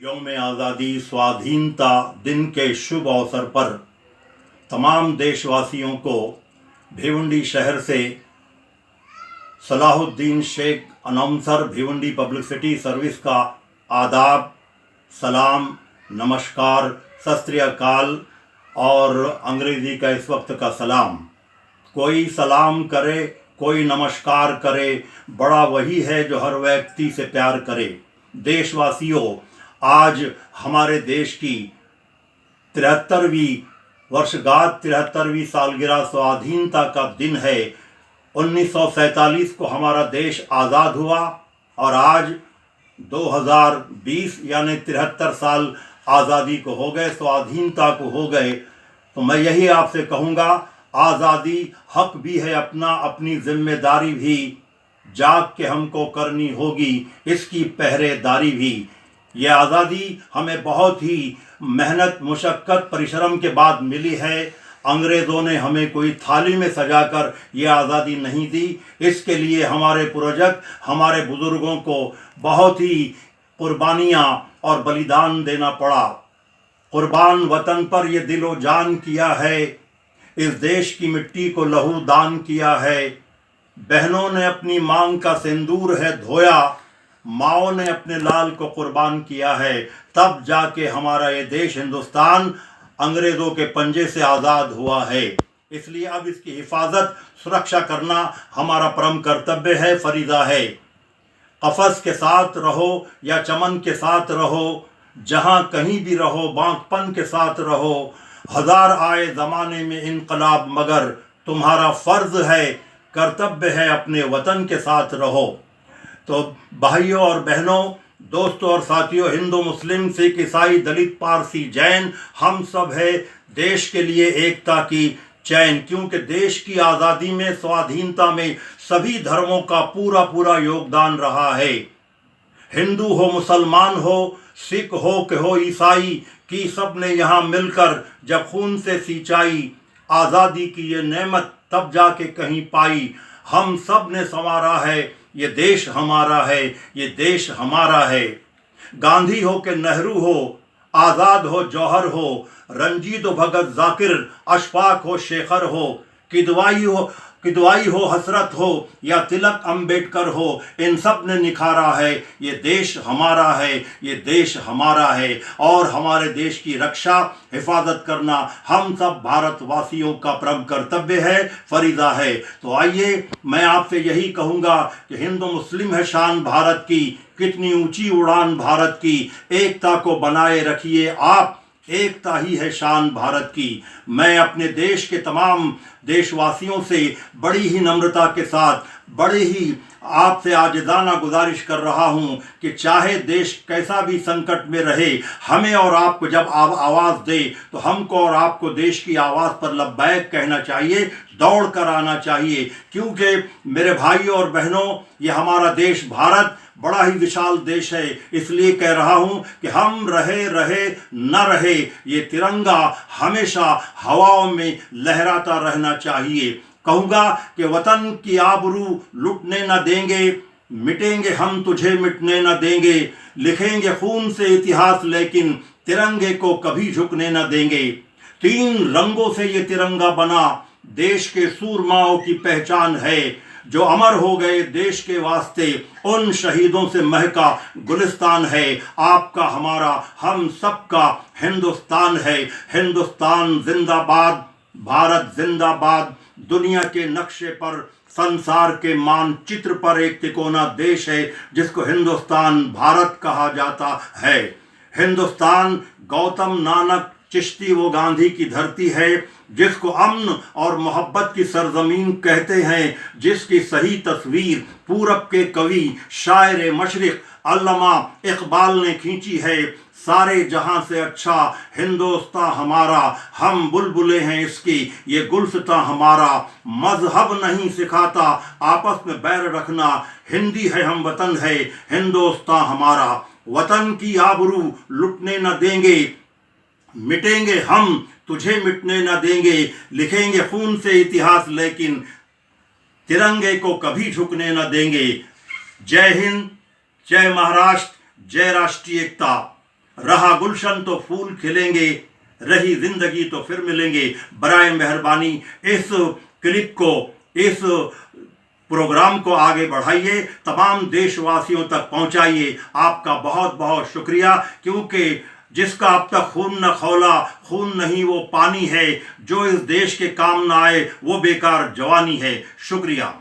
यौम आज़ादी स्वाधीनता दिन के शुभ अवसर पर तमाम देशवासियों को भिवंडी शहर से Salahuddin Shaikh announcer Bhiwandi publicity service का आदाब, सलाम, नमस्कार, सत श्री अकाल और अंग्रेज़ी का इस वक्त का सलाम। कोई सलाम करे, कोई नमस्कार करे, बड़ा वही है जो हर व्यक्ति से प्यार करे। देशवासियों, आज हमारे देश की 73वीं वर्षगांठ, 73वीं सालगिरह स्वाधीनता का दिन है। 1947 को हमारा देश आज़ाद हुआ और आज 2020 यानी 73 साल आज़ादी को हो गए, स्वाधीनता को हो गए। तो मैं यही आपसे कहूँगा, आज़ादी हक भी है अपना, अपनी जिम्मेदारी भी जाग के हमको करनी होगी, इसकी पहरेदारी भी। यह आज़ादी हमें बहुत ही मेहनत, मुशक्क़त, परिश्रम के बाद मिली है। अंग्रेज़ों ने हमें कोई थाली में सजाकर यह आज़ादी नहीं दी। इसके लिए हमारे पूर्वज, हमारे बुज़ुर्गों को बहुत ही कुर्बानियाँ और बलिदान देना पड़ा। कुर्बान वतन पर ये दिलो जान किया है, इस देश की मिट्टी को लहू दान किया है। बहनों ने अपनी मांग का सिंदूर है धोया, माओ ने अपने लाल को कुर्बान किया है। तब जाके हमारा ये देश हिंदुस्तान अंग्रेज़ों के पंजे से आज़ाद हुआ है। इसलिए अब इसकी हिफाजत, सुरक्षा करना हमारा परम कर्तव्य है, फरीज़ा है। कफ़स के साथ रहो या चमन के साथ रहो, जहाँ कहीं भी रहो बांकपन के साथ रहो। हजार आए ज़माने में इनकलाब, मगर तुम्हारा फ़र्ज़ है, कर्तव्य है, अपने वतन के साथ रहो। तो भाइयों और बहनों, दोस्तों और साथियों, हिंदू, मुस्लिम, सिख, ईसाई, दलित, पारसी, जैन, हम सब है देश के लिए एकता की चैन। क्योंकि देश की आज़ादी में, स्वाधीनता में सभी धर्मों का पूरा पूरा योगदान रहा है। हिंदू हो, मुसलमान हो, सिख हो कि हो ईसाई, की सब ने यहाँ मिलकर जब खून से सिंचाई आज़ादी की ये नेमत तब जाके कहीं पाई। हम सब ने संवारा है, ये देश हमारा है, ये देश हमारा है। गांधी हो कि नेहरू हो, आज़ाद हो जौहर हो, रंजीत हो भगत जाकिर, अशफाक हो शेखर हो, किदवाई हो हसरत हो या तिलक अंबेडकर हो, इन सब ने निखारा है, ये देश हमारा है, ये देश हमारा है। और हमारे देश की रक्षा, हिफाजत करना हम सब भारतवासियों का परम कर्तव्य है, फरीज़ा है। तो आइए, मैं आपसे यही कहूँगा कि हिंदू मुस्लिम है शान भारत की, कितनी ऊंची उड़ान भारत की, एकता को बनाए रखिए आप, एकता ही है शान भारत की। मैं अपने देश के तमाम देशवासियों से बड़ी ही नम्रता के साथ, बड़े ही आपसे आजिज़ाना गुजारिश कर रहा हूँ कि चाहे देश कैसा भी संकट में रहे, हमें और आपको जब आवाज़ दे तो हमको और आपको देश की आवाज़ पर लब्बैक कहना चाहिए, दौड़ कर आना चाहिए। क्योंकि मेरे भाइयों और बहनों, ये हमारा देश भारत बड़ा ही विशाल देश है। इसलिए कह रहा हूँ कि हम रहे न रहे, ये तिरंगा हमेशा हवाओं में लहराता रहना चाहिए। कहूँगा कि वतन की आबरू लुटने न देंगे, मिटेंगे हम तुझे मिटने न देंगे, लिखेंगे खून से इतिहास लेकिन तिरंगे को कभी झुकने न देंगे। 3 रंगों से ये तिरंगा बना, देश के सूरमाओं की पहचान है, जो अमर हो गए देश के वास्ते, उन शहीदों से महका गुलिस्तान है। आपका, हमारा, हम सबका हिंदुस्तान है। हिंदुस्तान जिंदाबाद, भारत जिंदाबाद। दुनिया के नक्शे पर, संसार के मानचित्र पर एक तिकोना देश है जिसको हिंदुस्तान भारत कहा जाता है। हिंदुस्तान गौतम नानक चिश्ती व गांधी की धरती है, जिसको अमन और मोहब्बत की सरजमीन कहते हैं, जिसकी सही तस्वीर पूरब के कवि शायर मशरिक अल्लामा इकबाल ने खींची है। सारे जहां से अच्छा हिंदुस्तान हमारा, हम बुलबुलें हैं इसकी, ये गुलसिता हमारा। मजहब नहीं सिखाता आपस में बैर रखना, हिंदी है हम वतन है, हिंदुस्तान हमारा। वतन की आबरू लुटने न देंगे, मिटेंगे हम तुझे मिटने न देंगे, लिखेंगे खून से इतिहास लेकिन तिरंगे को कभी झुकने न देंगे। जय हिंद, जय महाराष्ट्र, जय राष्ट्रीय एकता। रहा गुलशन तो फूल खिलेंगे, रही जिंदगी तो फिर मिलेंगे। बराए मेहरबानी इस क्लिप को, इस प्रोग्राम को आगे बढ़ाइए, तमाम देशवासियों तक पहुंचाइए। आपका बहुत बहुत शुक्रिया, क्योंकि जिसका अब तक खून न खौला, खून नहीं वो पानी है, जो इस देश के काम ना आए वो बेकार जवानी है। शुक्रिया।